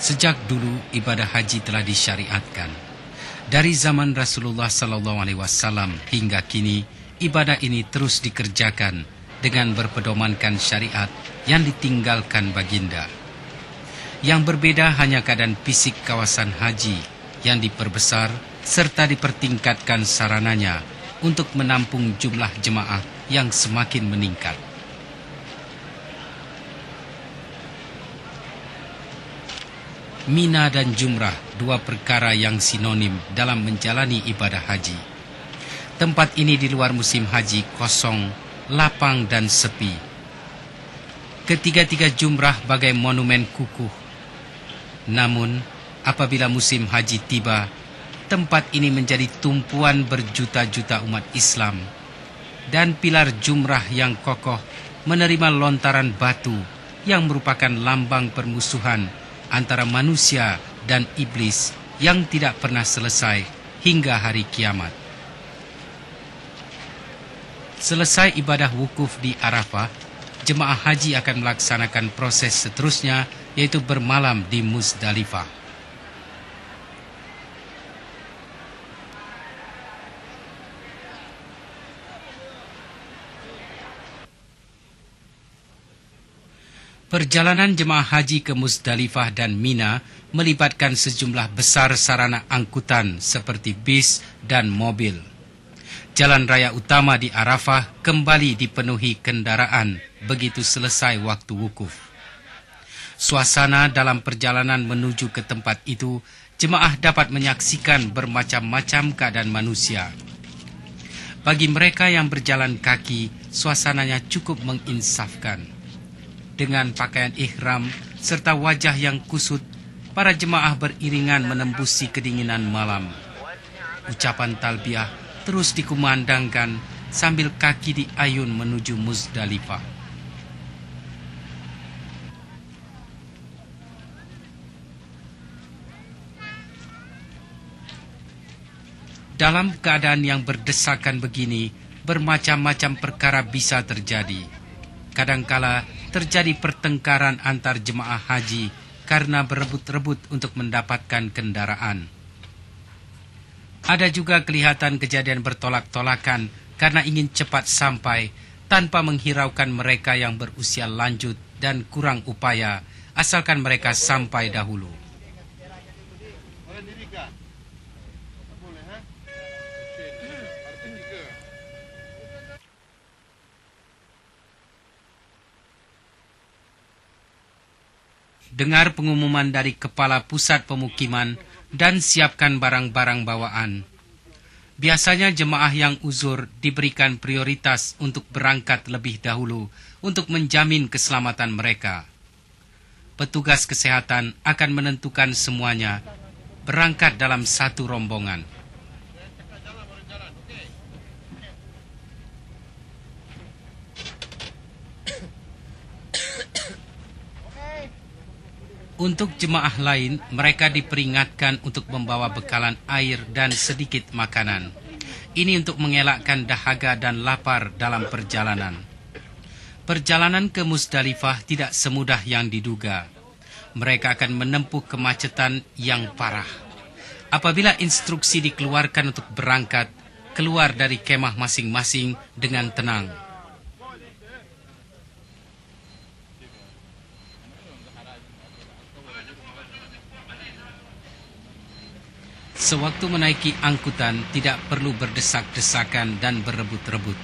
Sejak dulu ibadah haji telah disyariatkan. Dari zaman Rasulullah SAW hingga kini, ibadah ini terus dikerjakan dengan berpedomankan syariat yang ditinggalkan baginda. Yang berbeda hanya keadaan fisik kawasan haji yang diperbesar serta dipertingkatkan sarananya untuk menampung jumlah jemaah yang semakin meningkat. Mina dan jumrah, dua perkara yang sinonim dalam menjalani ibadah haji. Tempat ini di luar musim haji kosong, lapang dan sepi. Ketiga-tiga jumrah bagai monumen kukuh. Namun, apabila musim haji tiba, tempat ini menjadi tumpuan berjuta-juta umat Islam. Dan pilar jumrah yang kokoh menerima lontaran batu yang merupakan lambang permusuhan antara manusia dan iblis yang tidak pernah selesai hingga hari kiamat. Selesai ibadah wukuf di Arafah, jemaah haji akan melaksanakan proses seterusnya, yaitu bermalam di Muzdalifah. Perjalanan jemaah haji ke Muzdalifah dan Mina melibatkan sejumlah besar sarana angkutan seperti bis dan mobil. Jalan raya utama di Arafah kembali dipenuhi kendaraan begitu selesai waktu wukuf. Suasana dalam perjalanan menuju ke tempat itu, jemaah dapat menyaksikan bermacam-macam keadaan manusia. Bagi mereka yang berjalan kaki, suasananya cukup menginsafkan. Dengan pakaian ihram serta wajah yang kusut, para jemaah beriringan menembusi kedinginan malam. Ucapan talbiyah terus dikumandangkan sambil kaki diayun menuju Muzdalifah. Dalam keadaan yang berdesakan begini, bermacam-macam perkara bisa terjadi. Kadangkala terjadi pertengkaran antar jemaah haji karena berebut-rebut untuk mendapatkan kendaraan. Ada juga kelihatan kejadian bertolak-tolakan karena ingin cepat sampai tanpa menghiraukan mereka yang berusia lanjut dan kurang upaya, asalkan mereka sampai dahulu. Dengar pengumuman dari kepala pusat pemukiman dan siapkan barang-barang bawaan. Biasanya jemaah yang uzur diberikan prioritas untuk berangkat lebih dahulu untuk menjamin keselamatan mereka. Petugas kesehatan akan menentukan semuanya berangkat dalam satu rombongan. Untuk jemaah lain, mereka diperingatkan untuk membawa bekalan air dan sedikit makanan. Ini untuk mengelakkan dahaga dan lapar dalam perjalanan. Perjalanan ke Muzdalifah tidak semudah yang diduga. Mereka akan menempuh kemacetan yang parah. Apabila instruksi dikeluarkan untuk berangkat, keluar dari kemah masing-masing dengan tenang. Sewaktu menaiki angkutan, tidak perlu berdesak-desakan dan berebut-rebut.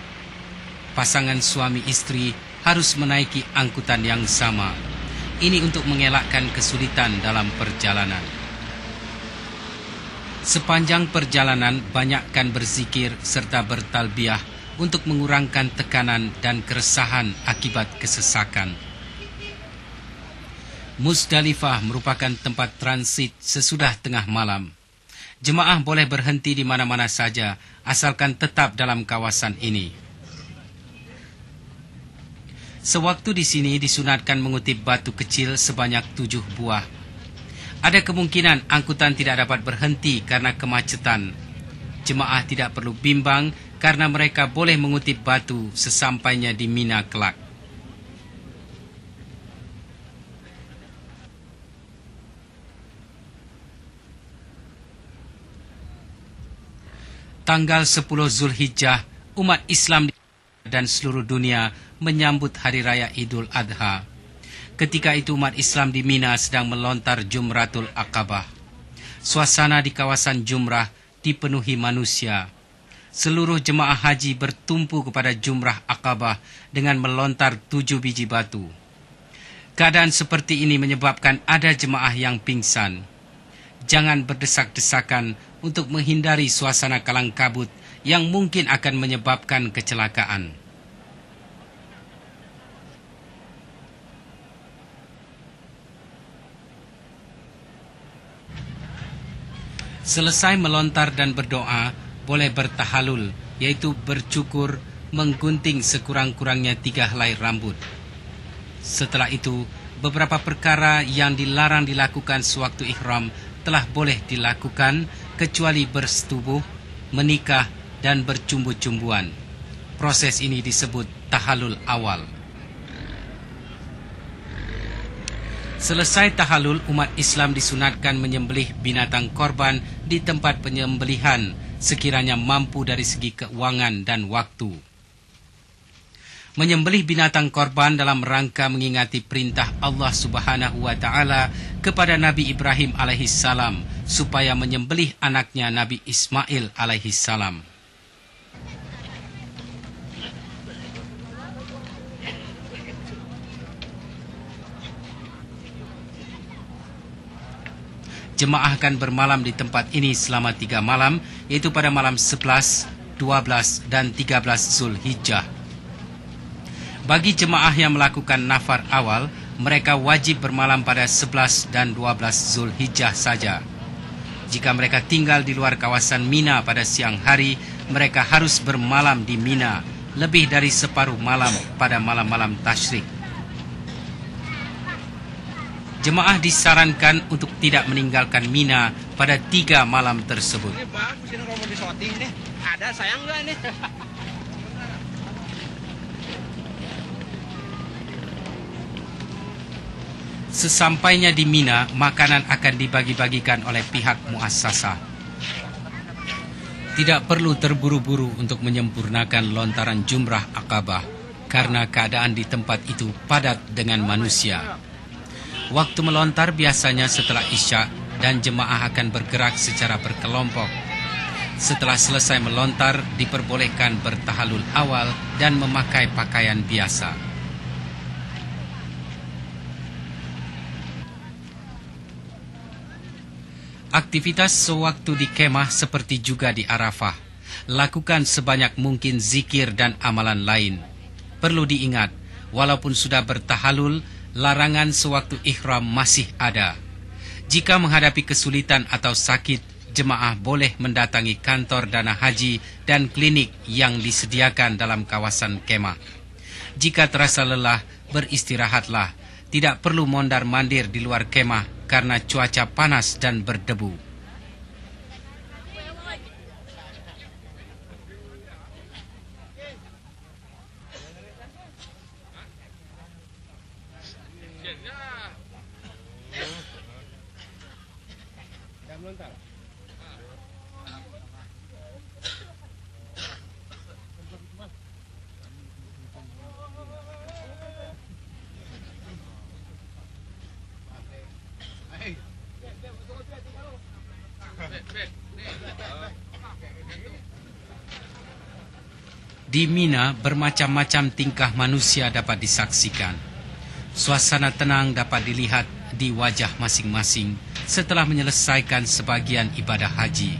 Pasangan suami istri harus menaiki angkutan yang sama. Ini untuk mengelakkan kesulitan dalam perjalanan. Sepanjang perjalanan, banyakkan berzikir serta bertalbiyah untuk mengurangkan tekanan dan keresahan akibat kesesakan. Muzdalifah merupakan tempat transit sesudah tengah malam. Jemaah boleh berhenti di mana-mana saja, asalkan tetap dalam kawasan ini. Sewaktu di sini disunatkan mengutip batu kecil sebanyak 7 buah. Ada kemungkinan angkutan tidak dapat berhenti karena kemacetan. Jemaah tidak perlu bimbang karena mereka boleh mengutip batu sesampainya di Mina kelak. Tanggal 10 Zulhijjah, umat Islam dan seluruh dunia menyambut Hari Raya Idul Adha. Ketika itu umat Islam di Mina sedang melontar Jumratul Aqabah. Suasana di kawasan Jumrah dipenuhi manusia. Seluruh jemaah haji bertumpu kepada Jumrah Aqabah dengan melontar 7 biji batu. Keadaan seperti ini menyebabkan ada jemaah yang pingsan. Jangan berdesak-desakan untuk menghindari suasana kalang kabut yang mungkin akan menyebabkan kecelakaan. Selesai melontar dan berdoa, boleh bertahalul, yaitu bercukur, menggunting sekurang-kurangnya 3 helai rambut. Setelah itu, beberapa perkara yang dilarang dilakukan sewaktu ihram telah boleh dilakukan kecuali bersetubuh, menikah, dan bercumbu-cumbuan. Proses ini disebut tahalul awal. Selesai tahalul, umat Islam disunatkan menyembelih binatang korban di tempat penyembelihan sekiranya mampu dari segi keuangan dan waktu. Menyembelih binatang korban dalam rangka mengingati perintah Allah Subhanahu wa taala kepada Nabi Ibrahim alaihissalam supaya menyembelih anaknya Nabi Ismail alaihissalam. Jemaah akan bermalam di tempat ini selama 3 malam, yaitu pada malam 11, 12, dan 13 Zulhijjah. Bagi jemaah yang melakukan nafar awal, mereka wajib bermalam pada 11 dan 12 Zulhijjah saja. Jika mereka tinggal di luar kawasan Mina pada siang hari, mereka harus bermalam di Mina lebih dari separuh malam pada malam-malam tasyrik. Jemaah disarankan untuk tidak meninggalkan Mina pada 3 malam tersebut. Ini bagus ini kalau mau disoting nih. Ada sayang nggak nih? Sesampainya di Mina, makanan akan dibagi-bagikan oleh pihak muassasah. Tidak perlu terburu-buru untuk menyempurnakan lontaran Jumrah Aqabah karena keadaan di tempat itu padat dengan manusia. Waktu melontar biasanya setelah Isya dan jemaah akan bergerak secara berkelompok. Setelah selesai melontar, diperbolehkan bertahalul awal dan memakai pakaian biasa. Aktivitas sewaktu di kemah seperti juga di Arafah. Lakukan sebanyak mungkin zikir dan amalan lain. Perlu diingat, walaupun sudah bertahalul, larangan sewaktu ihram masih ada. Jika menghadapi kesulitan atau sakit, jemaah boleh mendatangi kantor dana haji dan klinik yang disediakan dalam kawasan kemah. Jika terasa lelah, beristirahatlah. Tidak perlu mondar-mandir di luar kemah karena cuaca panas dan berdebu. Di Mina, bermacam-macam tingkah manusia dapat disaksikan. Suasana tenang dapat dilihat di wajah masing-masing setelah menyelesaikan sebagian ibadah haji.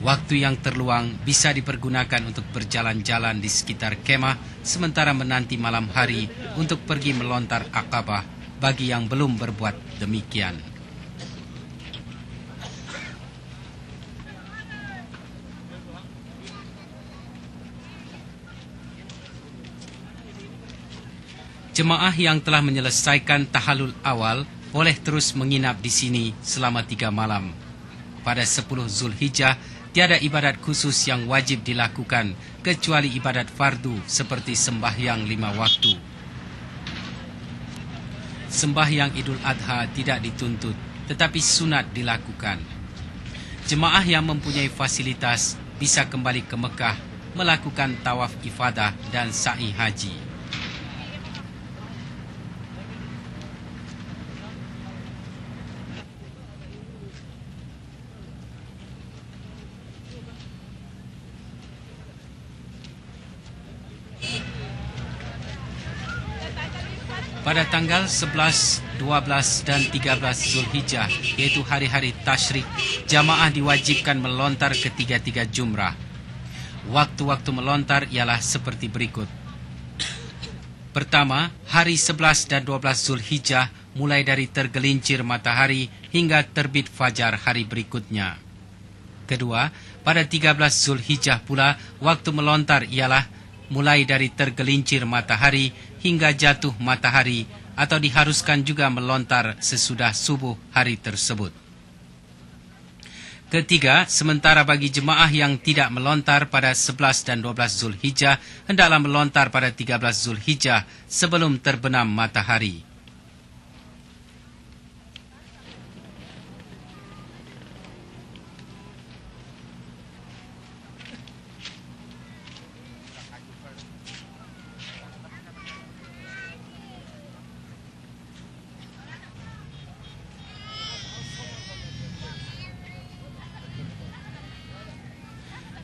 Waktu yang terluang bisa dipergunakan untuk berjalan-jalan di sekitar kemah sementara menanti malam hari untuk pergi melontar Aqabah bagi yang belum berbuat demikian. Jemaah yang telah menyelesaikan tahalul awal boleh terus menginap di sini selama 3 malam. Pada 10 Zulhijjah, tiada ibadat khusus yang wajib dilakukan kecuali ibadat fardu seperti sembahyang 5 waktu. Sembahyang Idul Adha tidak dituntut, tetapi sunat dilakukan. Jemaah yang mempunyai fasilitas bisa kembali ke Mekah melakukan tawaf ifadah dan sa'i haji. Pada tanggal 11, 12 dan 13 Zulhijjah, yaitu hari-hari tasyrik, jamaah diwajibkan melontar ketiga-tiga jumrah. Waktu-waktu melontar ialah seperti berikut. Pertama, hari 11 dan 12 Zulhijjah mulai dari tergelincir matahari hingga terbit fajar hari berikutnya. Kedua, pada 13 Zulhijjah pula, waktu melontar ialah mulai dari tergelincir matahari hingga jatuh matahari, atau diharuskan juga melontar sesudah subuh hari tersebut. Ketiga, sementara bagi jemaah yang tidak melontar pada 11 dan 12 Zulhijjah, hendaklah melontar pada 13 Zulhijjah sebelum terbenam matahari.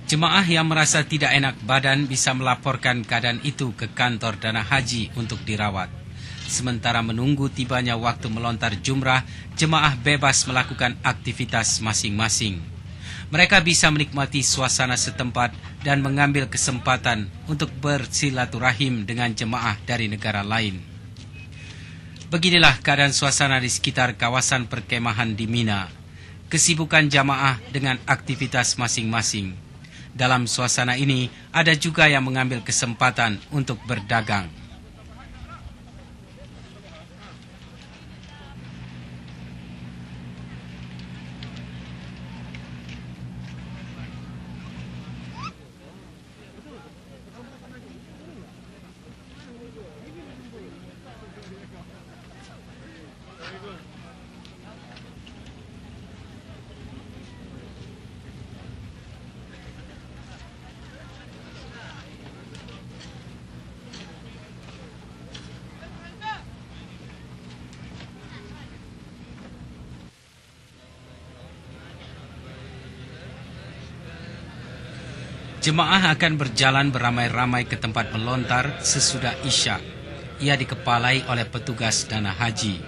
Jemaah yang merasa tidak enak badan bisa melaporkan keadaan itu ke kantor dana haji untuk dirawat. Sementara menunggu tibanya waktu melontar jumrah, jemaah bebas melakukan aktivitas masing-masing. Mereka bisa menikmati suasana setempat dan mengambil kesempatan untuk bersilaturahim dengan jemaah dari negara lain. Beginilah keadaan suasana di sekitar kawasan perkemahan di Mina. Kesibukan jamaah dengan aktivitas masing-masing. Dalam suasana ini, ada juga yang mengambil kesempatan untuk berdagang. Jemaah akan berjalan beramai-ramai ke tempat melontar sesudah Isya. Ia dikepalai oleh petugas dana haji.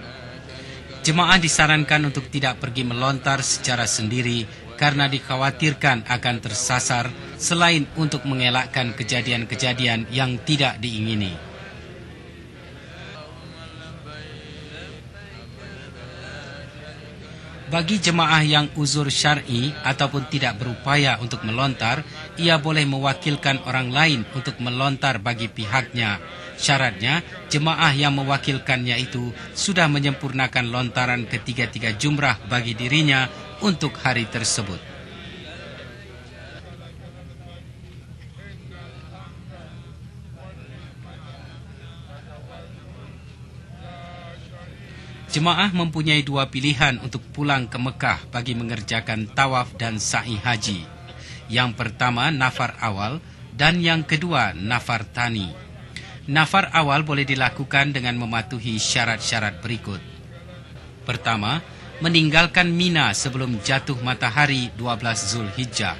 Jemaah disarankan untuk tidak pergi melontar secara sendiri karena dikhawatirkan akan tersasar, selain untuk mengelakkan kejadian-kejadian yang tidak diingini. Bagi jemaah yang uzur syar'i ataupun tidak berupaya untuk melontar, ia boleh mewakilkan orang lain untuk melontar bagi pihaknya. Syaratnya, jemaah yang mewakilkannya itu sudah menyempurnakan lontaran ketiga-tiga jumrah bagi dirinya untuk hari tersebut. Jemaah mempunyai dua pilihan untuk pulang ke Mekah bagi mengerjakan tawaf dan sa'i haji. Yang pertama, nafar awal, dan yang kedua, nafar tani. Nafar awal boleh dilakukan dengan mematuhi syarat-syarat berikut. Pertama, meninggalkan Mina sebelum jatuh matahari 12 Zulhijjah.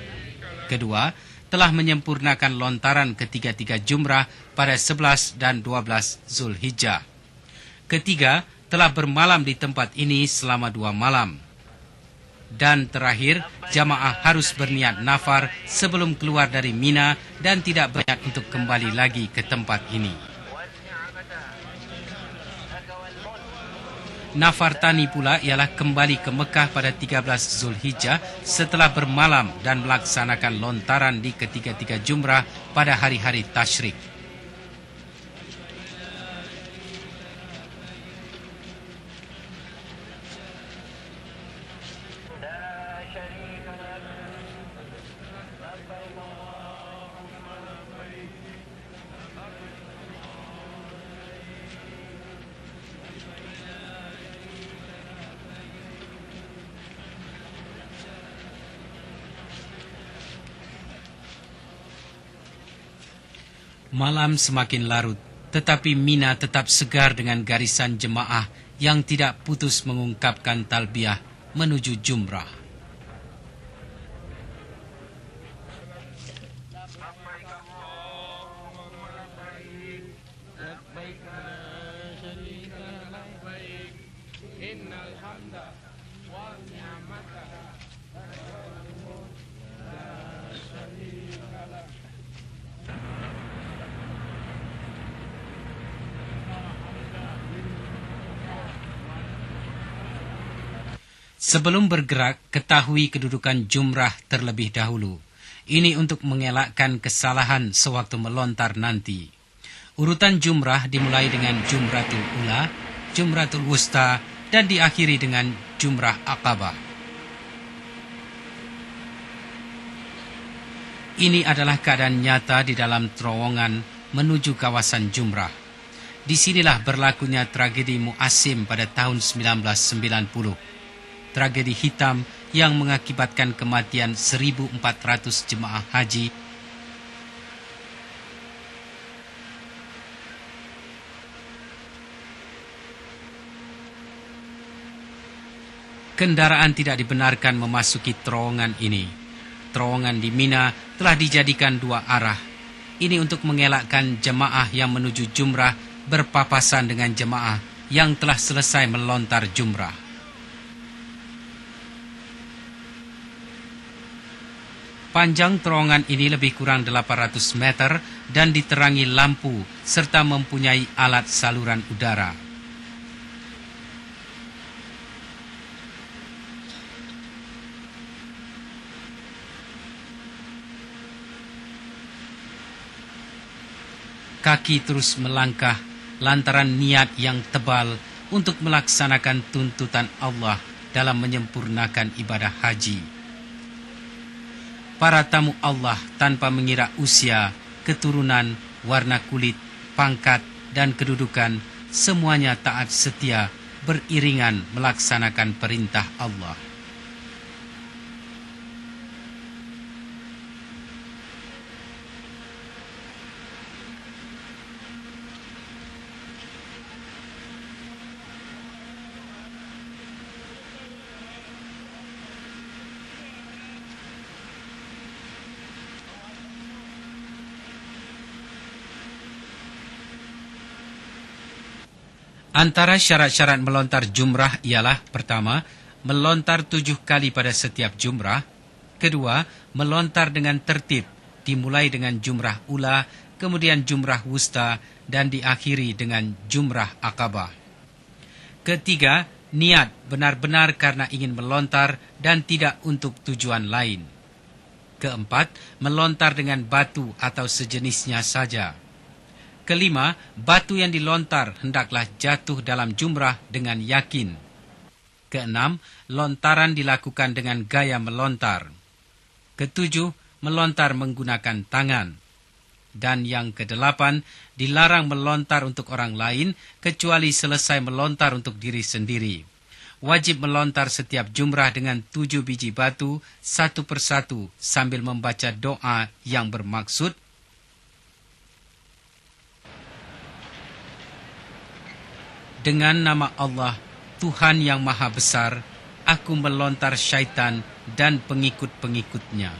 Kedua, telah menyempurnakan lontaran ketiga-tiga jumrah pada 11 dan 12 Zulhijjah. Ketiga, telah bermalam di tempat ini selama 2 malam. Dan terakhir, jamaah harus berniat nafar sebelum keluar dari Mina dan tidak berniat untuk kembali lagi ke tempat ini. Nafar tani pula ialah kembali ke Mekah pada 13 Zulhijjah setelah bermalam dan melaksanakan lontaran di ketiga-tiga jumrah pada hari-hari tasyrik. Malam semakin larut, tetapi Mina tetap segar dengan garisan jemaah yang tidak putus mengungkapkan talbiyah menuju jumrah. Sebelum bergerak, ketahui kedudukan jumrah terlebih dahulu. Ini untuk mengelakkan kesalahan sewaktu melontar nanti. Urutan jumrah dimulai dengan Jumratul Ula, Jumratul Wusta, dan diakhiri dengan Jumrah Aqabah. Ini adalah keadaan nyata di dalam terowongan menuju kawasan jumrah. Disinilah berlakunya tragedi Mu'asim pada tahun 1990. Tragedi hitam yang mengakibatkan kematian 1.400 jemaah haji kendaraan tidak dibenarkan memasuki terowongan ini. Terowongan di Mina telah dijadikan 2 arah. Ini untuk mengelakkan jemaah yang menuju jumrah berpapasan dengan jemaah yang telah selesai melontar jumrah. Panjang terowongan ini lebih kurang 800 meter dan diterangi lampu serta mempunyai alat saluran udara. Kaki terus melangkah lantaran niat yang tebal untuk melaksanakan tuntutan Allah dalam menyempurnakan ibadah haji. Para tamu Allah tanpa mengira usia, keturunan, warna kulit, pangkat, dan kedudukan, semuanya taat setia beriringan melaksanakan perintah Allah. Antara syarat-syarat melontar jumrah ialah pertama, melontar 7 kali pada setiap jumrah. Kedua, melontar dengan tertib, dimulai dengan jumrah ula, kemudian jumrah wusta, dan diakhiri dengan jumrah Aqabah. Ketiga, niat benar-benar karena ingin melontar dan tidak untuk tujuan lain. Keempat, melontar dengan batu atau sejenisnya saja. Kelima, batu yang dilontar hendaklah jatuh dalam jumrah dengan yakin. Keenam, lontaran dilakukan dengan gaya melontar. Ketujuh, melontar menggunakan tangan. Dan yang kedelapan, dilarang melontar untuk orang lain kecuali selesai melontar untuk diri sendiri. Wajib melontar setiap jumrah dengan 7 biji batu, satu persatu sambil membaca doa yang bermaksud, dengan nama Allah, Tuhan yang Maha Besar, aku melontar syaitan dan pengikut-pengikutnya.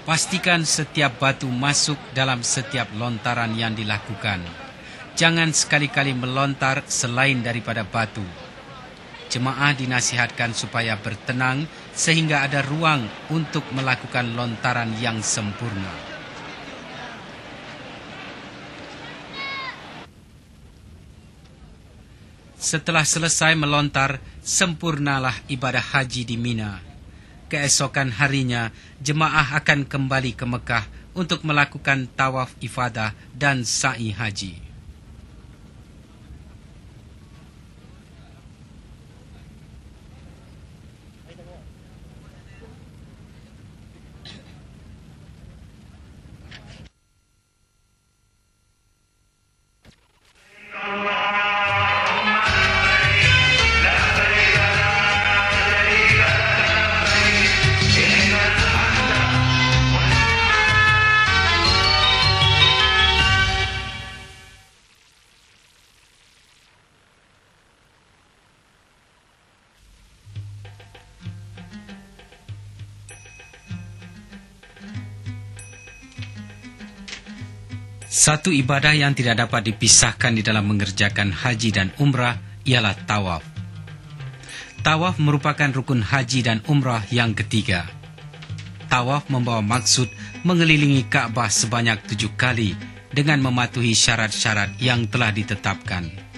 Pastikan setiap batu masuk dalam setiap lontaran yang dilakukan. Jangan sekali-kali melontar selain daripada batu. Jemaah dinasihatkan supaya bertenang sehingga ada ruang untuk melakukan lontaran yang sempurna. Setelah selesai melontar, sempurnalah ibadah haji di Mina. Keesokan harinya, jemaah akan kembali ke Mekah untuk melakukan tawaf ifadah dan sa'i haji. Satu ibadah yang tidak dapat dipisahkan di dalam mengerjakan haji dan umrah ialah tawaf. Tawaf merupakan rukun haji dan umrah yang ketiga. Tawaf membawa maksud mengelilingi Ka'bah sebanyak 7 kali dengan mematuhi syarat-syarat yang telah ditetapkan.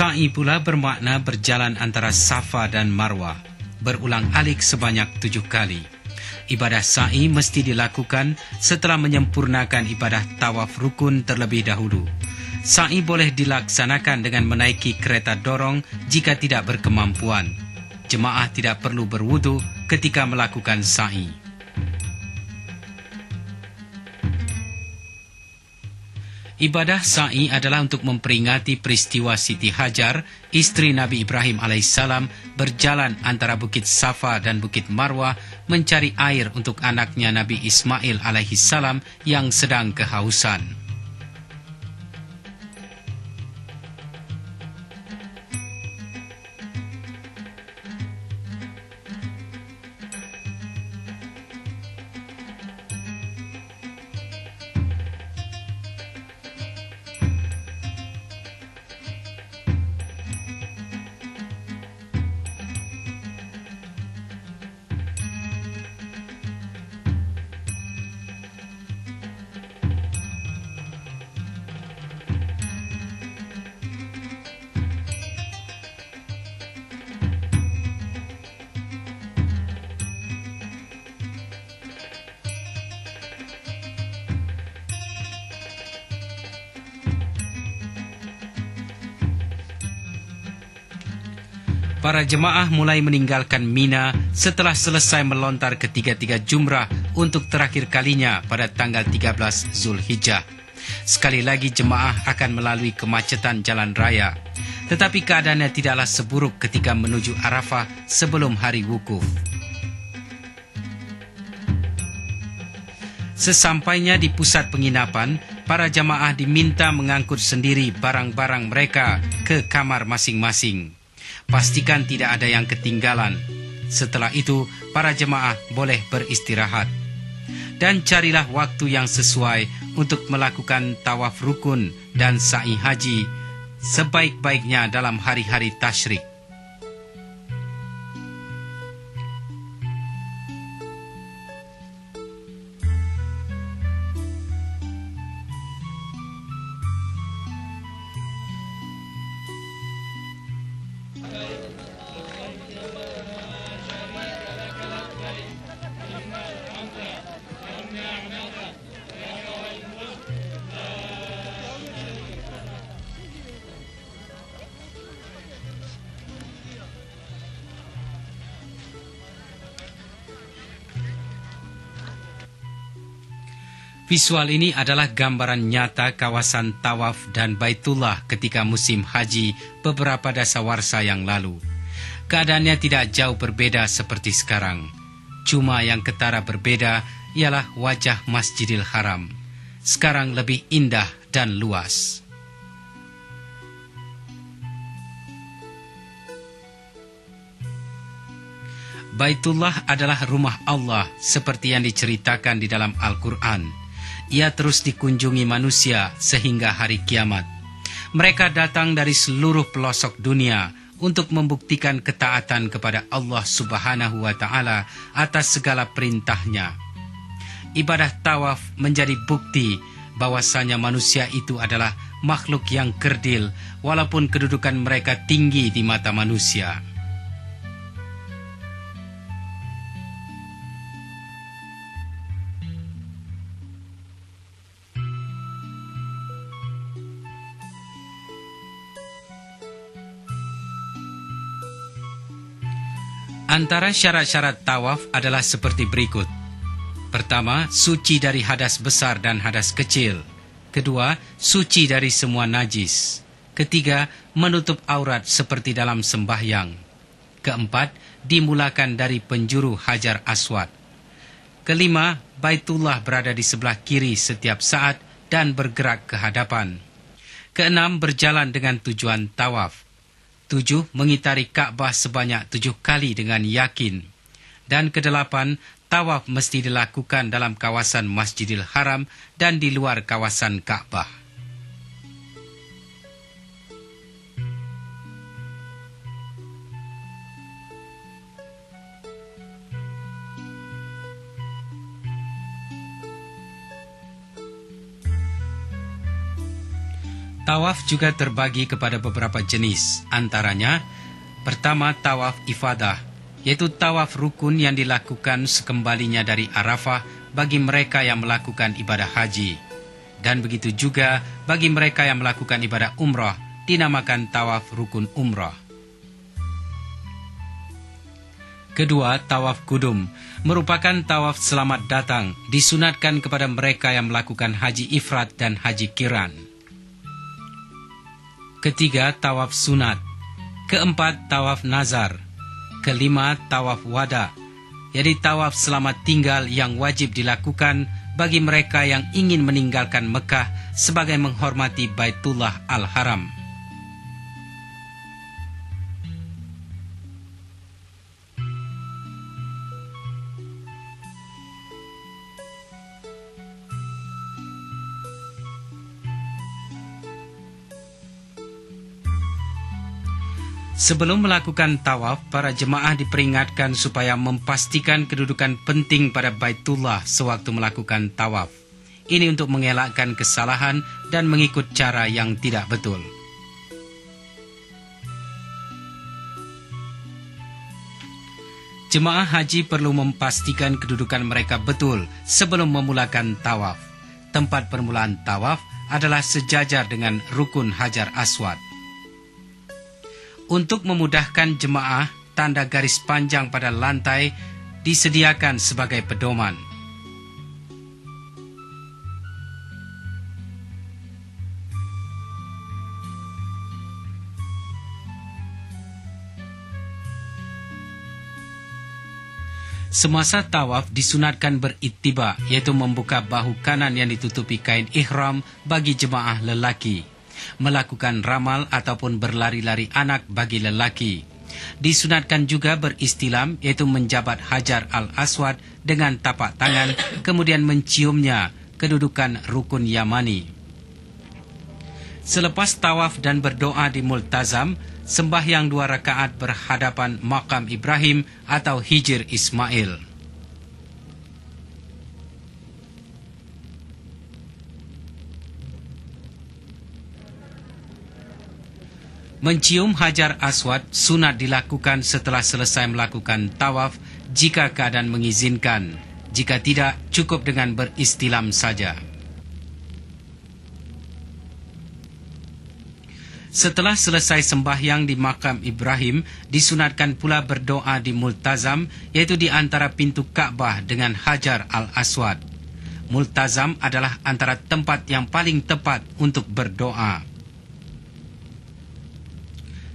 Sa'i pula bermakna berjalan antara Safa dan Marwah, berulang alik sebanyak 7 kali. Ibadah sa'i mesti dilakukan setelah menyempurnakan ibadah tawaf rukun terlebih dahulu. Sa'i boleh dilaksanakan dengan menaiki kereta dorong jika tidak berkemampuan. Jemaah tidak perlu berwudu ketika melakukan sa'i. Ibadah sa'i adalah untuk memperingati peristiwa Siti Hajar, istri Nabi Ibrahim alaihissalam, berjalan antara Bukit Safa dan Bukit Marwah mencari air untuk anaknya Nabi Ismail alaihissalam yang sedang kehausan. Para jemaah mulai meninggalkan Mina setelah selesai melontar ketiga-tiga jumrah untuk terakhir kalinya pada tanggal 13 Zulhijjah. Sekali lagi jemaah akan melalui kemacetan jalan raya. Tetapi keadaannya tidaklah seburuk ketika menuju Arafah sebelum hari wukuf. Sesampainya di pusat penginapan, para jemaah diminta mengangkut sendiri barang-barang mereka ke kamar masing-masing. Pastikan tidak ada yang ketinggalan. Setelah itu, para jemaah boleh beristirahat. Dan carilah waktu yang sesuai untuk melakukan tawaf rukun dan sa'i haji sebaik-baiknya dalam hari-hari tasyrik. Visual ini adalah gambaran nyata kawasan Tawaf dan Baitullah ketika musim haji beberapa dasawarsa yang lalu. Keadaannya tidak jauh berbeda seperti sekarang. Cuma yang ketara berbeda ialah wajah Masjidil Haram. Sekarang lebih indah dan luas. Baitullah adalah rumah Allah seperti yang diceritakan di dalam Al-Quran. Ia terus dikunjungi manusia sehingga hari kiamat. Mereka datang dari seluruh pelosok dunia untuk membuktikan ketaatan kepada Allah Subhanahu wa Ta'ala atas segala perintahnya. Ibadah tawaf menjadi bukti bahwasanya manusia itu adalah makhluk yang kerdil walaupun kedudukan mereka tinggi di mata manusia. Antara syarat-syarat tawaf adalah seperti berikut. Pertama, suci dari hadas besar dan hadas kecil. Kedua, suci dari semua najis. Ketiga, menutup aurat seperti dalam sembahyang. Keempat, dimulakan dari penjuru Hajar Aswad. Kelima, Baitullah berada di sebelah kiri setiap saat dan bergerak ke hadapan. Keenam, berjalan dengan tujuan tawaf. 7, mengitari Ka'bah sebanyak 7 kali dengan yakin. Dan kedelapan, tawaf mesti dilakukan dalam kawasan Masjidil Haram dan di luar kawasan Ka'bah. Tawaf juga terbagi kepada beberapa jenis, antaranya pertama tawaf ifadah, yaitu tawaf rukun yang dilakukan sekembalinya dari Arafah bagi mereka yang melakukan ibadah haji. Dan begitu juga bagi mereka yang melakukan ibadah umrah, dinamakan tawaf rukun umrah. Kedua, tawaf kudum, merupakan tawaf selamat datang, disunatkan kepada mereka yang melakukan haji ifrat dan haji kiran. Ketiga, tawaf sunat. Keempat, tawaf nazar. Kelima, tawaf wada, jadi tawaf selamat tinggal yang wajib dilakukan bagi mereka yang ingin meninggalkan Mekah sebagai menghormati Baitullah Al-Haram. Sebelum melakukan tawaf, para jemaah diperingatkan supaya memastikan kedudukan penting pada Baitullah sewaktu melakukan tawaf. Ini untuk mengelakkan kesalahan dan mengikut cara yang tidak betul. Jemaah haji perlu memastikan kedudukan mereka betul sebelum memulakan tawaf. Tempat permulaan tawaf adalah sejajar dengan rukun Hajar Aswad. Untuk memudahkan jemaah, tanda garis panjang pada lantai disediakan sebagai pedoman. Semasa tawaf disunatkan berittiba, yaitu membuka bahu kanan yang ditutupi kain ihram bagi jemaah lelaki. Melakukan ramal ataupun berlari-lari anak bagi lelaki. Disunatkan juga beristilam, yaitu menjabat Hajar Al-Aswad dengan tapak tangan, kemudian menciumnya, kedudukan rukun Yamani. Selepas tawaf dan berdoa di Multazam, sembahyang 2 rakaat berhadapan makam Ibrahim atau Hijr Ismail. Mencium Hajar Aswad sunat dilakukan setelah selesai melakukan tawaf jika keadaan mengizinkan. Jika tidak, cukup dengan beristilam saja. Setelah selesai sembahyang di makam Ibrahim, disunatkan pula berdoa di Multazam, yaitu di antara pintu Ka'bah dengan Hajar Al-Aswad. Multazam adalah antara tempat yang paling tepat untuk berdoa.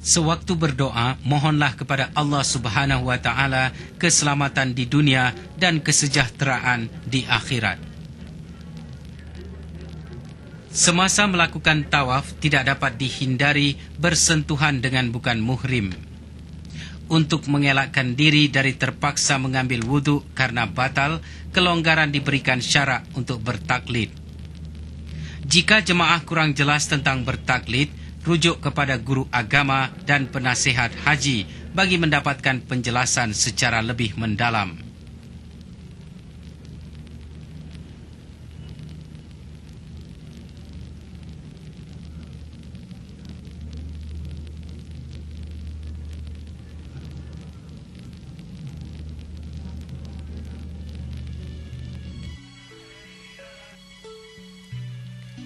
Sewaktu berdoa, mohonlah kepada Allah Subhanahu wa Ta'ala keselamatan di dunia dan kesejahteraan di akhirat. Semasa melakukan tawaf, tidak dapat dihindari bersentuhan dengan bukan muhrim. Untuk mengelakkan diri dari terpaksa mengambil wudhu karena batal, kelonggaran diberikan syarak untuk bertaklid. Jika jemaah kurang jelas tentang bertaklid, rujuk kepada guru agama dan penasihat haji bagi mendapatkan penjelasan secara lebih mendalam.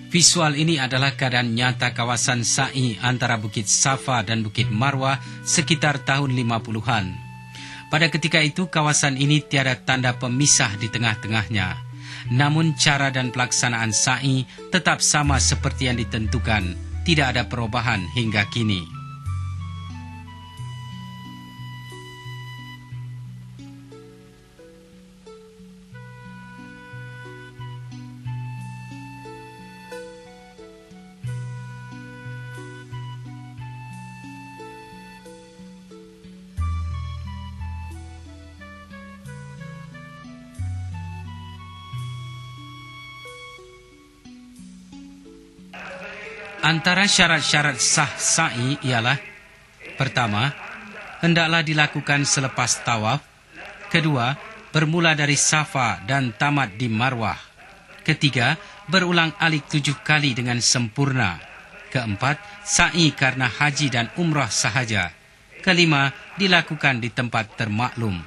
Visual ini adalah keadaan nyata kawasan sa'i antara Bukit Safa dan Bukit Marwah sekitar tahun 50-an. Pada ketika itu kawasan ini tiada tanda pemisah di tengah-tengahnya. Namun cara dan pelaksanaan sa'i tetap sama seperti yang ditentukan. Tidak ada perubahan hingga kini. Antara syarat-syarat sah sa'i ialah: pertama, hendaklah dilakukan selepas tawaf. Kedua, bermula dari Safa dan tamat di Marwah. Ketiga, berulang alik 7 kali dengan sempurna. Keempat, sa'i karena haji dan umrah sahaja. Kelima, dilakukan di tempat termaklum.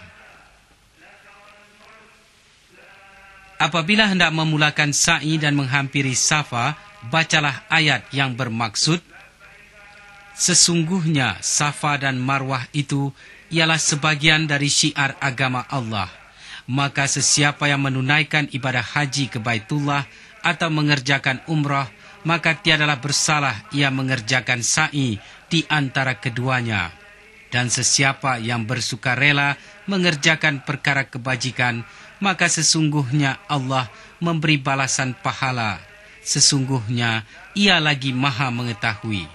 Apabila hendak memulakan sa'i dan menghampiri Safa, bacalah ayat yang bermaksud, sesungguhnya Safa dan Marwah itu ialah sebagian dari syiar agama Allah. Maka sesiapa yang menunaikan ibadah haji ke Baitullah atau mengerjakan umrah, maka tiadalah bersalah ia mengerjakan sa'i di antara keduanya. Dan sesiapa yang bersukarela mengerjakan perkara kebajikan, maka sesungguhnya Allah memberi balasan pahala. Sesungguhnya ia lagi maha mengetahui.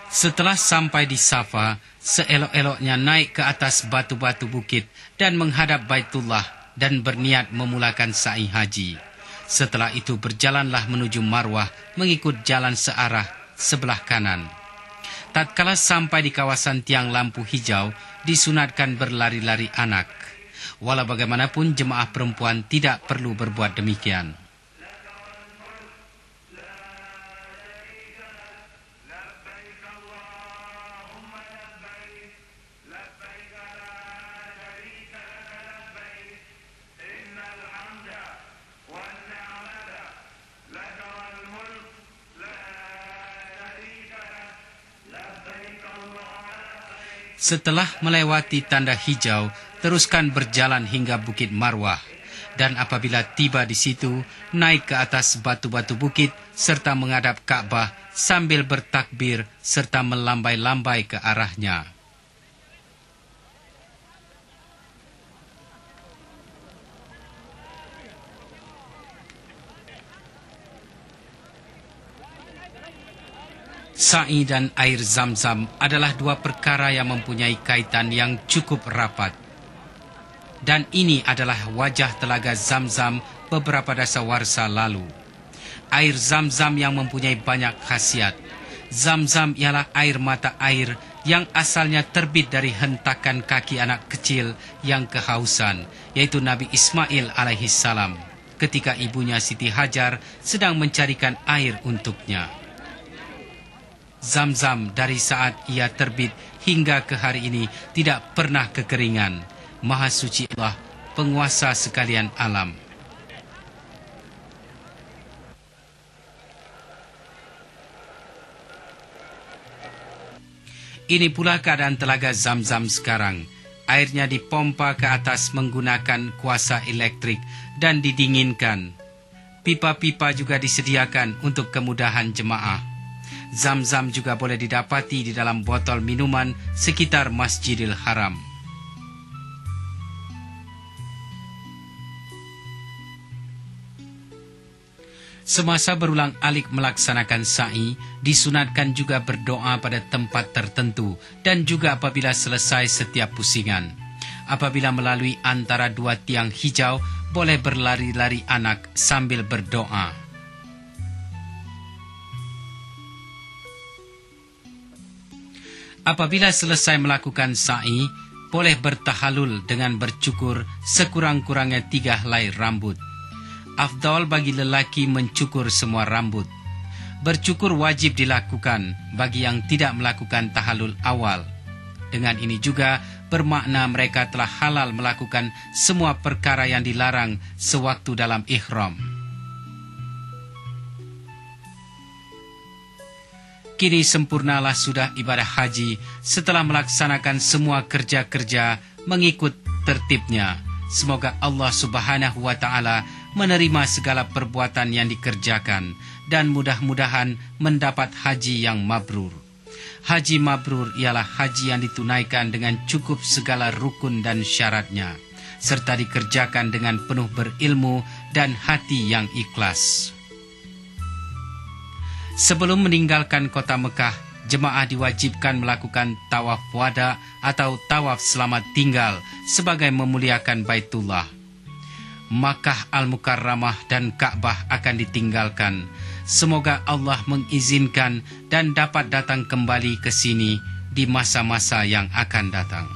Setelah sampai di Safa, seelok-eloknya naik ke atas batu-batu bukit dan menghadap Baitullah dan berniat memulakan sa'i haji. Setelah itu berjalanlah menuju Marwah mengikut jalan searah sebelah kanan. Tatkala sampai di kawasan tiang lampu hijau, disunatkan berlari-lari anak. Walau bagaimanapun jemaah perempuan tidak perlu berbuat demikian. Setelah melewati tanda hijau, teruskan berjalan hingga Bukit Marwah. Dan apabila tiba di situ, naik ke atas batu-batu bukit serta menghadap Ka'bah sambil bertakbir serta melambai-lambai ke arahnya. Sa'i dan air Zam-Zam adalah dua perkara yang mempunyai kaitan yang cukup rapat. Dan ini adalah wajah telaga Zam-Zam beberapa dasawarsa lalu. Air Zam-Zam yang mempunyai banyak khasiat. Zam-Zam ialah air mata air yang asalnya terbit dari hentakan kaki anak kecil yang kehausan, yaitu Nabi Ismail alaihissalam, ketika ibunya Siti Hajar sedang mencarikan air untuknya. Zam-Zam dari saat ia terbit hingga ke hari ini tidak pernah kekeringan. Maha suci Allah, penguasa sekalian alam. Ini pula keadaan telaga Zam-Zam sekarang. Airnya dipompa ke atas menggunakan kuasa elektrik dan didinginkan. Pipa-pipa juga disediakan untuk kemudahan jemaah. Zam-Zam juga boleh didapati di dalam botol minuman sekitar Masjidil Haram. Semasa berulang alik melaksanakan sa'i, disunatkan juga berdoa pada tempat tertentu dan juga apabila selesai setiap pusingan. Apabila melalui antara dua tiang hijau, boleh berlari-lari anak sambil berdoa. Apabila selesai melakukan sa'i, boleh bertahalul dengan bercukur sekurang-kurangnya 3 helai rambut. Afdal bagi lelaki mencukur semua rambut. Bercukur wajib dilakukan bagi yang tidak melakukan tahalul awal. Dengan ini juga bermakna mereka telah halal melakukan semua perkara yang dilarang sewaktu dalam ihram. Kini sempurnalah sudah ibadah haji setelah melaksanakan semua kerja-kerja mengikut tertibnya. Semoga Allah Subhanahu wa Ta'ala menerima segala perbuatan yang dikerjakan dan mudah-mudahan mendapat haji yang mabrur. Haji mabrur ialah haji yang ditunaikan dengan cukup segala rukun dan syaratnya, serta dikerjakan dengan penuh berilmu dan hati yang ikhlas. Sebelum meninggalkan kota Mekah, jemaah diwajibkan melakukan tawaf wada atau tawaf selamat tinggal sebagai memuliakan Baitullah. Makkah Al-Mukarramah dan Ka'bah akan ditinggalkan. Semoga Allah mengizinkan dan dapat datang kembali ke sini di masa-masa yang akan datang.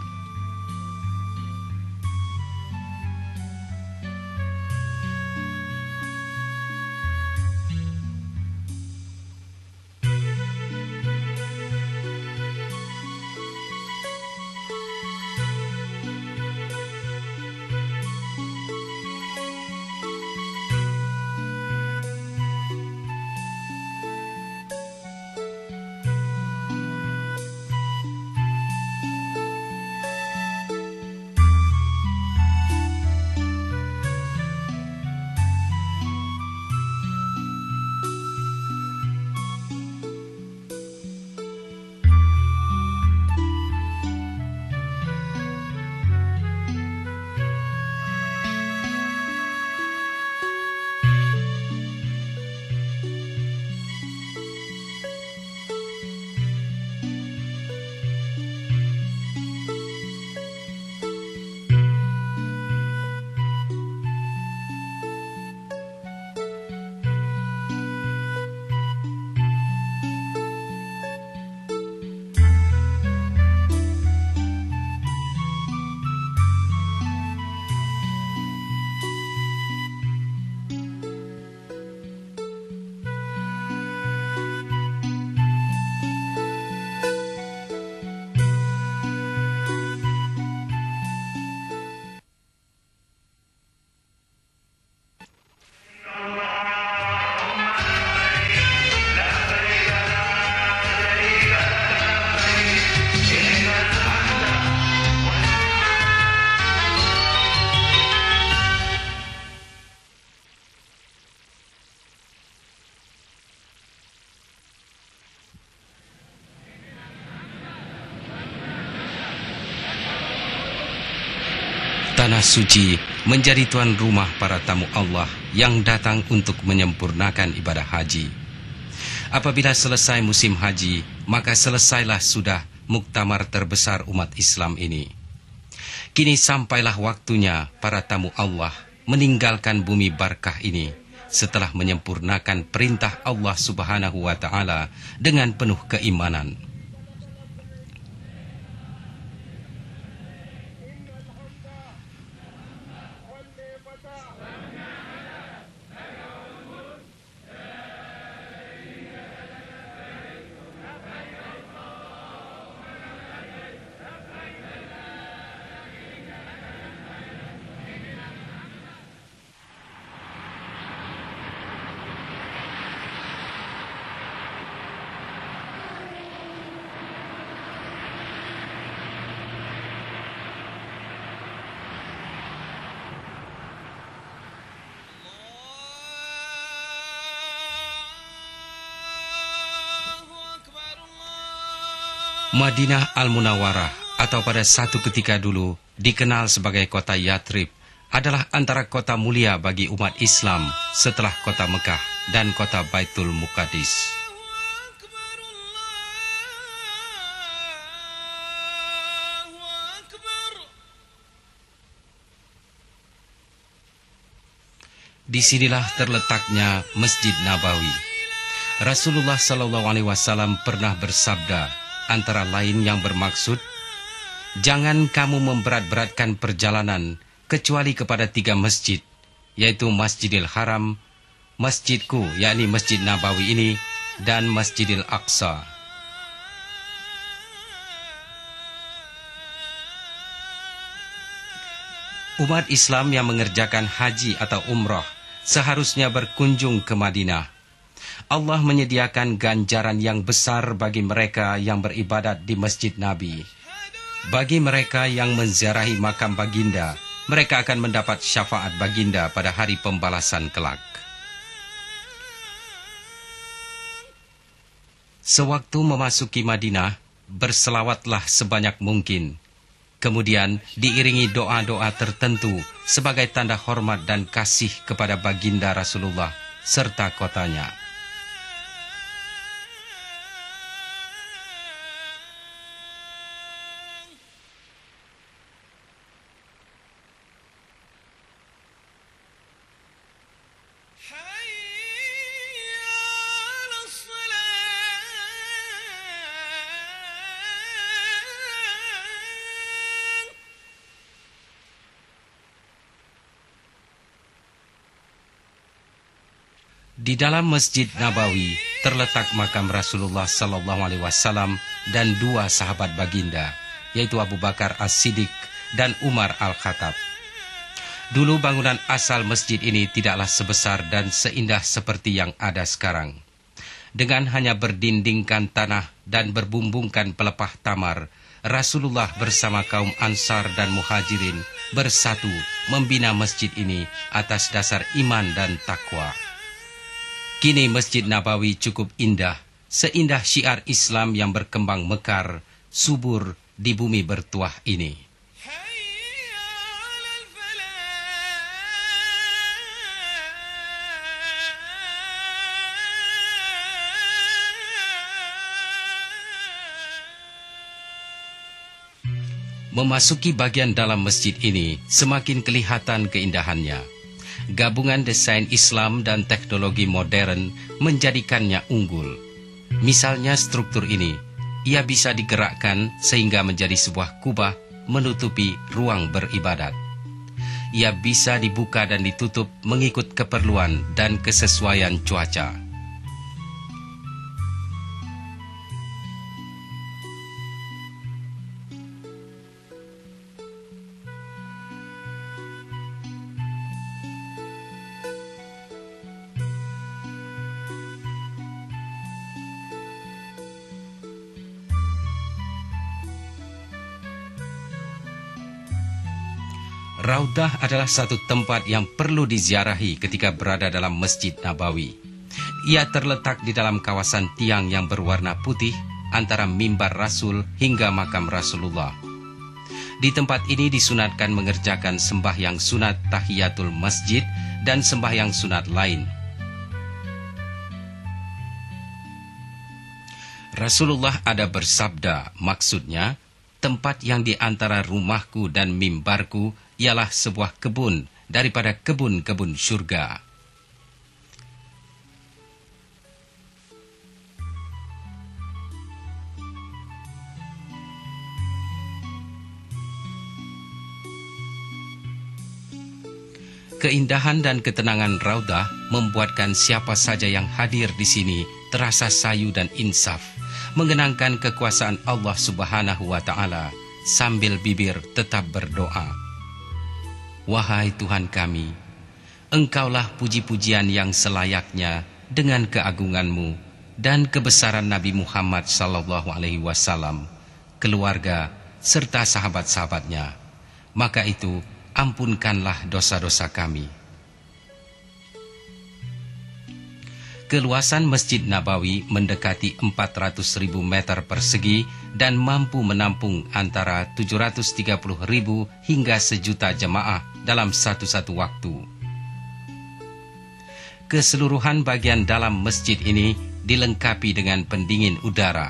Tanah suci menjadi tuan rumah para tamu Allah yang datang untuk menyempurnakan ibadah haji. Apabila selesai musim haji, maka selesailah sudah muktamar terbesar umat Islam ini. Kini sampailah waktunya para tamu Allah meninggalkan bumi barkah ini setelah menyempurnakan perintah Allah Subhanahu wa Ta'ala dengan penuh keimanan. Madinah Al-Munawwarah atau pada satu ketika dulu dikenal sebagai kota Yathrib adalah antara kota mulia bagi umat Islam setelah kota Mekah dan kota Baitul Muqaddis. Disinilah terletaknya Masjid Nabawi. Rasulullah SAW pernah bersabda, antara lain yang bermaksud, jangan kamu memberat-beratkan perjalanan kecuali kepada 3 masjid, yaitu Masjidil Haram, masjidku yakni Masjid Nabawi ini, dan Masjidil Aqsa. Umat Islam yang mengerjakan haji atau umrah seharusnya berkunjung ke Madinah. Allah menyediakan ganjaran yang besar bagi mereka yang beribadat di Masjid Nabi. Bagi mereka yang menziarahi makam baginda, mereka akan mendapat syafaat baginda pada hari pembalasan kelak. Sewaktu memasuki Madinah, berselawatlah sebanyak mungkin. Kemudian diiringi doa-doa tertentu sebagai tanda hormat dan kasih kepada baginda Rasulullah serta kotanya. Di dalam Masjid Nabawi terletak makam Rasulullah SAW dan dua sahabat baginda, yaitu Abu Bakar As-Siddiq dan Umar Al-Khattab. Dulu bangunan asal masjid ini tidaklah sebesar dan seindah seperti yang ada sekarang. Dengan hanya berdindingkan tanah dan berbumbungkan pelepah tamar, Rasulullah bersama kaum Ansar dan Muhajirin bersatu membina masjid ini atas dasar iman dan takwa. Kini Masjid Nabawi cukup indah, seindah syiar Islam yang berkembang mekar, subur di bumi bertuah ini. Memasuki bagian dalam masjid ini, semakin kelihatan keindahannya. Gabungan desain Islam dan teknologi modern menjadikannya unggul. Misalnya struktur ini, ia bisa digerakkan sehingga menjadi sebuah kubah menutupi ruang beribadat. Ia bisa dibuka dan ditutup mengikut keperluan dan kesesuaian cuaca. Raudah adalah satu tempat yang perlu diziarahi ketika berada dalam Masjid Nabawi. Ia terletak di dalam kawasan tiang yang berwarna putih antara mimbar Rasul hingga makam Rasulullah. Di tempat ini disunatkan mengerjakan sembahyang sunat tahiyatul masjid dan sembahyang sunat lain. Rasulullah ada bersabda, maksudnya, tempat yang di antara rumahku dan mimbarku ialah sebuah kebun daripada kebun-kebun syurga. Keindahan dan ketenangan Raudah membuatkan siapa saja yang hadir di sini terasa sayu dan insaf, mengenangkan kekuasaan Allah Subhanahu wa Ta'ala sambil bibir tetap berdoa. Wahai Tuhan kami, Engkaulah puji-pujian yang selayaknya dengan keagungan-Mu dan kebesaran Nabi Muhammad SAW, keluarga serta sahabat-sahabatnya. Maka itu, ampunkanlah dosa-dosa kami. Keluasan Masjid Nabawi mendekati 400.000 meter persegi dan mampu menampung antara 730.000 hingga 1 juta jemaah dalam satu-satu waktu. Keseluruhan bagian dalam masjid ini dilengkapi dengan pendingin udara.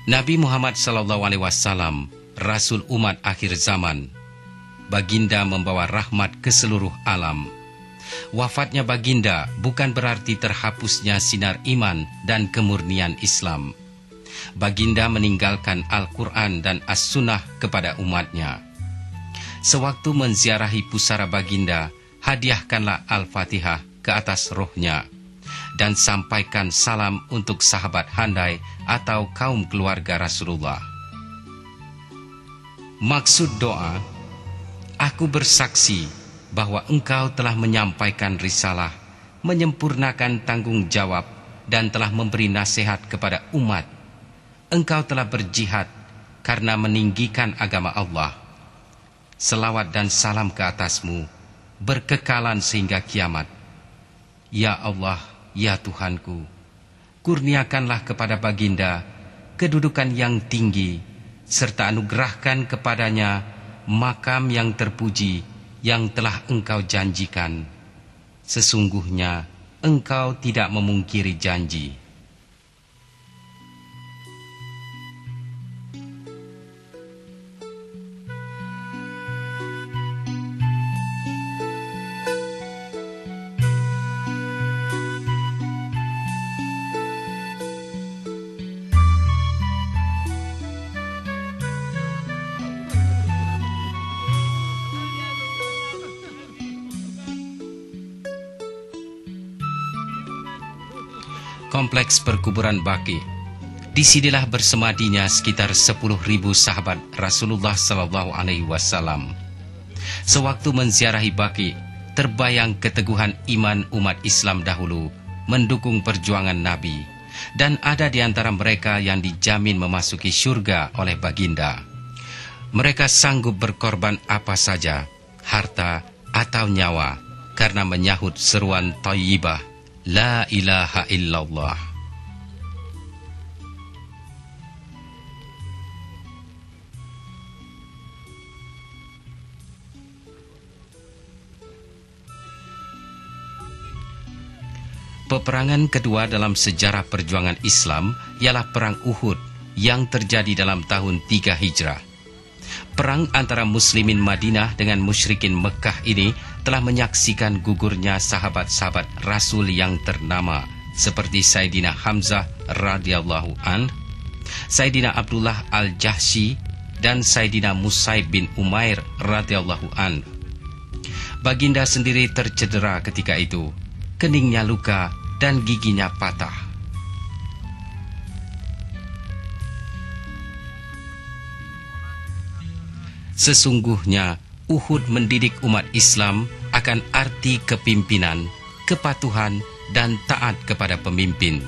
Nabi Muhammad SAW, Rasul umat akhir zaman, baginda membawa rahmat ke seluruh alam. Wafatnya baginda bukan berarti terhapusnya sinar iman dan kemurnian Islam. Baginda meninggalkan Al-Quran dan As-Sunnah kepada umatnya. Sewaktu menziarahi pusara baginda, hadiahkanlah Al-Fatihah ke atas rohnya dan sampaikan salam untuk sahabat handai atau kaum keluarga Rasulullah. Maksud doa, aku bersaksi bahwa engkau telah menyampaikan risalah, menyempurnakan tanggung jawab, dan telah memberi nasihat kepada umat. Engkau telah berjihad karena meninggikan agama Allah. Selawat dan salam ke atasmu, berkekalan sehingga kiamat. Ya Allah, ya Tuhanku, kurniakanlah kepada baginda kedudukan yang tinggi, serta anugerahkan kepadanya makam yang terpuji yang telah engkau janjikan. Sesungguhnya engkau tidak memungkiri janji. Kompleks perkuburan Baqi. Disinilah bersemadinya sekitar 10.000 sahabat Rasulullah sallallahu alaihi wasallam. Sewaktu menziarahi Baqi, terbayang keteguhan iman umat Islam dahulu mendukung perjuangan Nabi, dan ada di antara mereka yang dijamin memasuki surga oleh baginda. Mereka sanggup berkorban apa saja, harta atau nyawa, karena menyahut seruan thayyibah, La ilaha illallah. Peperangan kedua dalam sejarah perjuangan Islam ialah Perang Uhud yang terjadi dalam tahun 3 Hijrah. Perang antara Muslimin Madinah dengan musyrikin Mekah ini telah menyaksikan gugurnya sahabat-sahabat Rasul yang ternama seperti Sayyidina Hamzah radhiyallahu an, Sayyidina Abdullah al-Jahsy, dan Sayyidina Mus'aib bin Umair radhiyallahu an. Baginda sendiri tercedera ketika itu, keningnya luka dan giginya patah. Sesungguhnya Uhud mendidik umat Islam akan arti kepimpinan, kepatuhan, dan taat kepada pemimpin.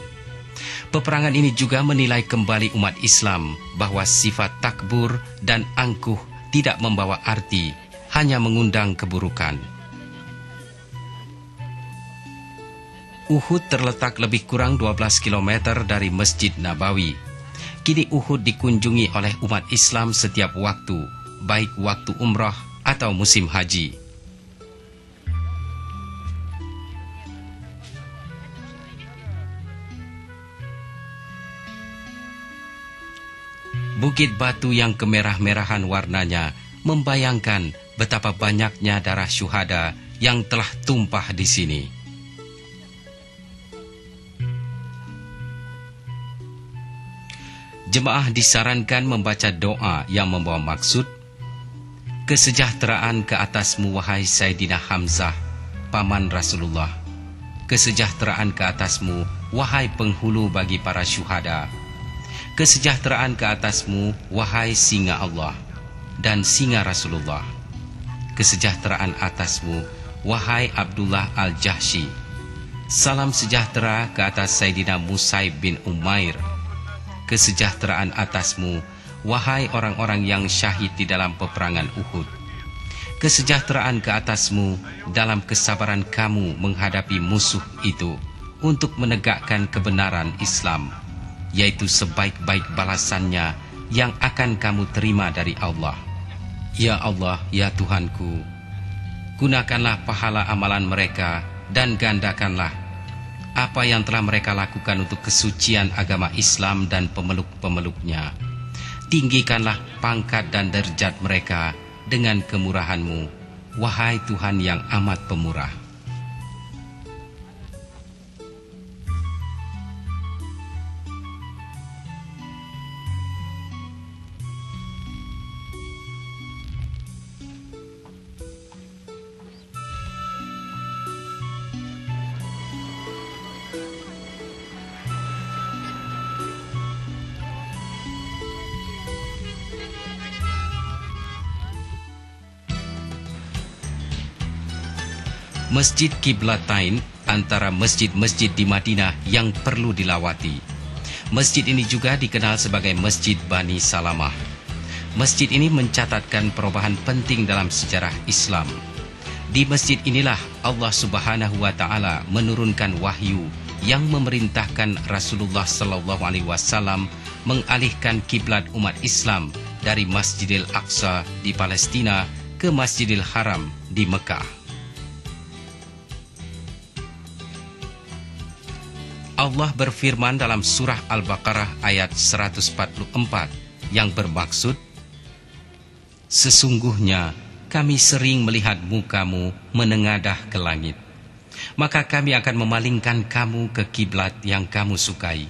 Peperangan ini juga menilai kembali umat Islam bahwa sifat takbur dan angkuh tidak membawa arti, hanya mengundang keburukan. Uhud terletak lebih kurang 12 km dari Masjid Nabawi. Kini Uhud dikunjungi oleh umat Islam setiap waktu, baik waktu umrah atau musim haji. Bukit batu yang kemerah-merahan warnanya membayangkan betapa banyaknya darah syuhada yang telah tumpah di sini. Jemaah disarankan membaca doa yang membawa maksud, kesejahteraan ke atasmu wahai Sayyidina Hamzah, paman Rasulullah. Kesejahteraan ke atasmu wahai penghulu bagi para syuhada. Kesejahteraan ke atasmu wahai singa Allah dan singa Rasulullah. Kesejahteraan atasmu wahai Abdullah al-Jahsy. Salam sejahtera ke atas Sayyidina Mus'aib bin Umair. Kesejahteraan atasmu wahai orang-orang yang syahid di dalam peperangan Uhud. Kesejahteraan ke atasmu dalam kesabaran kamu menghadapi musuh itu untuk menegakkan kebenaran Islam, yaitu sebaik-baik balasannya yang akan kamu terima dari Allah. Ya Allah, ya Tuhanku, gunakanlah pahala amalan mereka dan gandakanlah apa yang telah mereka lakukan untuk kesucian agama Islam dan pemeluk-pemeluknya. Tinggikanlah pangkat dan derajat mereka dengan kemurahan-Mu, wahai Tuhan yang amat pemurah. Masjid Qiblatain antara masjid-masjid di Madinah yang perlu dilawati. Masjid ini juga dikenal sebagai Masjid Bani Salamah. Masjid ini mencatatkan perubahan penting dalam sejarah Islam. Di masjid inilah Allah Subhanahu wa taala menurunkan wahyu yang memerintahkan Rasulullah sallallahu alaihi wasallam mengalihkan kiblat umat Islam dari Masjidil Aqsa di Palestina ke Masjidil Haram di Mekah. Allah berfirman dalam surah Al-Baqarah ayat 144 yang bermaksud, "Sesungguhnya kami sering melihat mukamu menengadah ke langit, maka kami akan memalingkan kamu ke kiblat yang kamu sukai.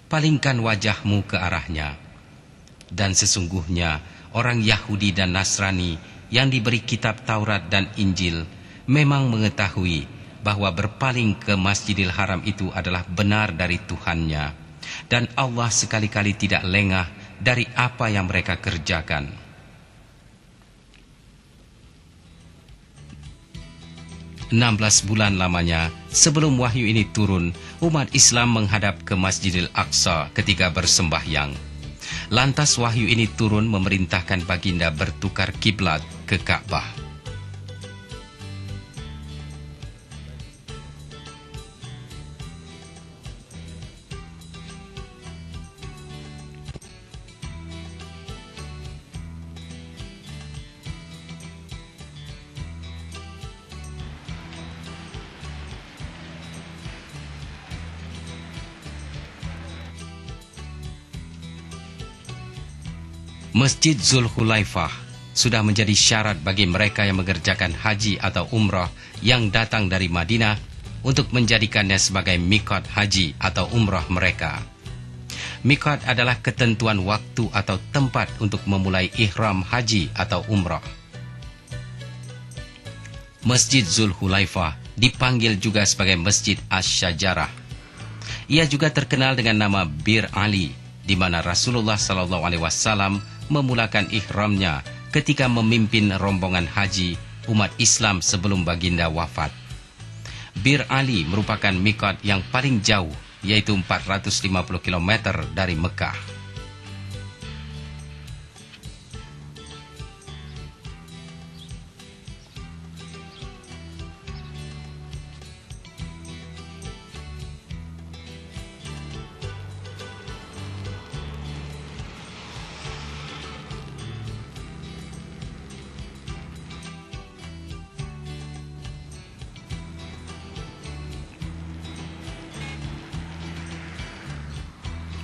Palingkan wajahmu ke arahnya. Dan sesungguhnya orang Yahudi dan Nasrani yang diberi kitab Taurat dan Injil memang mengetahui bahwa berpaling ke Masjidil Haram itu adalah benar dari Tuhannya, dan Allah sekali-kali tidak lengah dari apa yang mereka kerjakan." 16 bulan lamanya sebelum wahyu ini turun, umat Islam menghadap ke Masjidil Aqsa ketika bersembahyang. Lantas wahyu ini turun memerintahkan baginda bertukar kiblat ke Ka'bah. Masjid Zulhulaifah sudah menjadi syarat bagi mereka yang mengerjakan haji atau umrah yang datang dari Madinah untuk menjadikannya sebagai miqat haji atau umrah mereka. Miqat adalah ketentuan waktu atau tempat untuk memulai ihram haji atau umrah. Masjid Zulhulaifah dipanggil juga sebagai Masjid Asy-Syajarah. Ia juga terkenal dengan nama Bir Ali, di mana Rasulullah SAW memulakan ihramnya ketika memimpin rombongan haji umat Islam sebelum baginda wafat. Bir Ali merupakan miqat yang paling jauh, yaitu 450 km dari Mekah.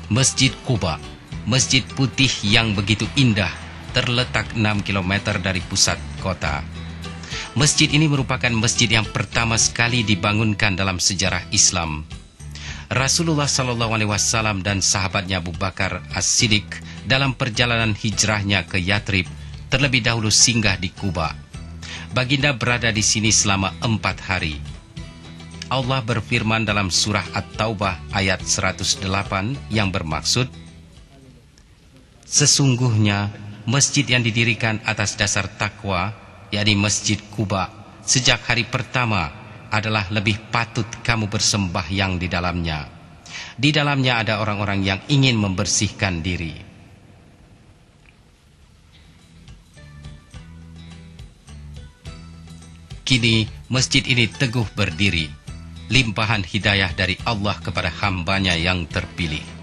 Masjid Quba, masjid putih yang begitu indah, terletak 6 km dari pusat kota. Masjid ini merupakan masjid yang pertama sekali dibangunkan dalam sejarah Islam. Rasulullah SAW dan sahabatnya Abu Bakar As-Siddiq dalam perjalanan hijrahnya ke Yathrib terlebih dahulu singgah di Quba. Baginda berada di sini selama 4 hari. Allah berfirman dalam surah At-Taubah ayat 108 yang bermaksud, "Sesungguhnya masjid yang didirikan atas dasar takwa, yakni Masjid Quba, sejak hari pertama adalah lebih patut kamu bersembahyang di dalamnya. Di dalamnya ada orang-orang yang ingin membersihkan diri." Kini masjid ini teguh berdiri, limpahan hidayah dari Allah kepada hambanya yang terpilih.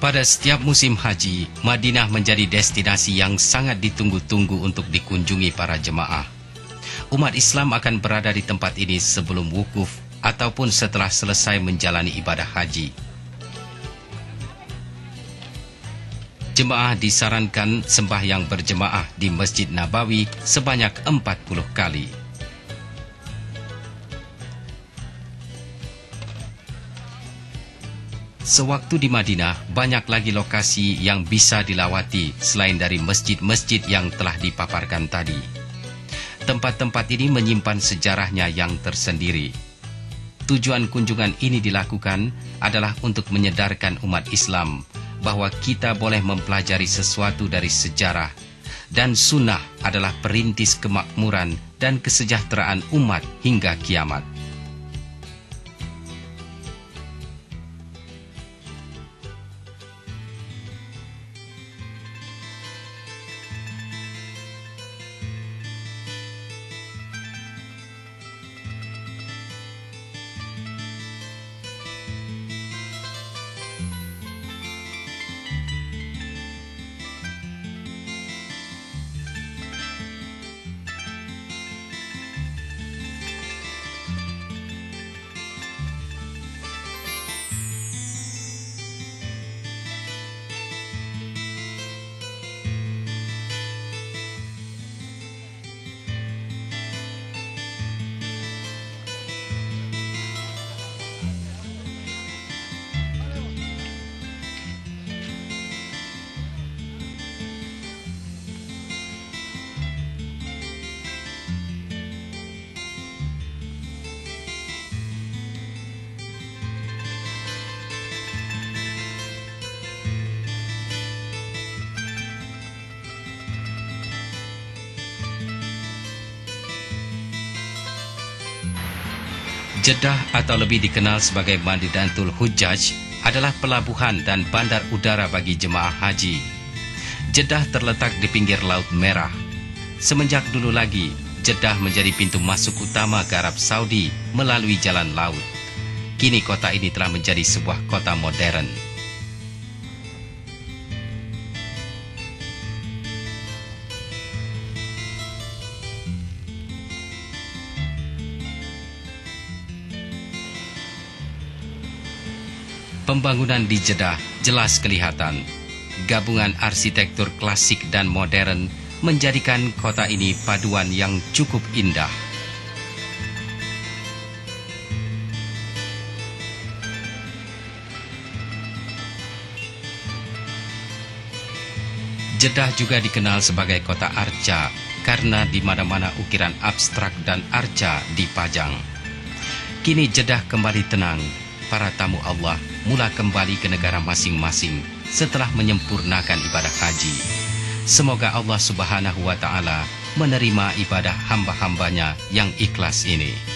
Pada setiap musim haji, Madinah menjadi destinasi yang sangat ditunggu-tunggu untuk dikunjungi para jemaah. Umat Islam akan berada di tempat ini sebelum wukuf ataupun setelah selesai menjalani ibadah haji. Jemaah disarankan sembahyang berjemaah di Masjid Nabawi sebanyak 40 kali. Sewaktu di Madinah, banyak lagi lokasi yang bisa dilawati selain dari masjid-masjid yang telah dipaparkan tadi. Tempat-tempat ini menyimpan sejarahnya yang tersendiri. Tujuan kunjungan ini dilakukan adalah untuk menyedarkan umat Islam bahwa kita boleh mempelajari sesuatu dari sejarah, dan sunnah adalah perintis kemakmuran dan kesejahteraan umat hingga kiamat. Jeddah atau lebih dikenal sebagai Madinatul Hujjaj adalah pelabuhan dan bandar udara bagi jemaah haji. Jeddah terletak di pinggir Laut Merah. Semenjak dulu lagi, Jeddah menjadi pintu masuk utama ke Arab Saudi melalui jalan laut. Kini kota ini telah menjadi sebuah kota modern. Pembangunan di Jeddah jelas kelihatan. Gabungan arsitektur klasik dan modern menjadikan kota ini paduan yang cukup indah. Jeddah juga dikenal sebagai kota arca karena di mana-mana ukiran abstrak dan arca dipajang. Kini Jeddah kembali tenang. Para tamu Allah mula kembali ke negara masing-masing setelah menyempurnakan ibadah haji. Semoga Allah Subhanahu wa Ta'ala menerima ibadah hamba-hambanya yang ikhlas ini.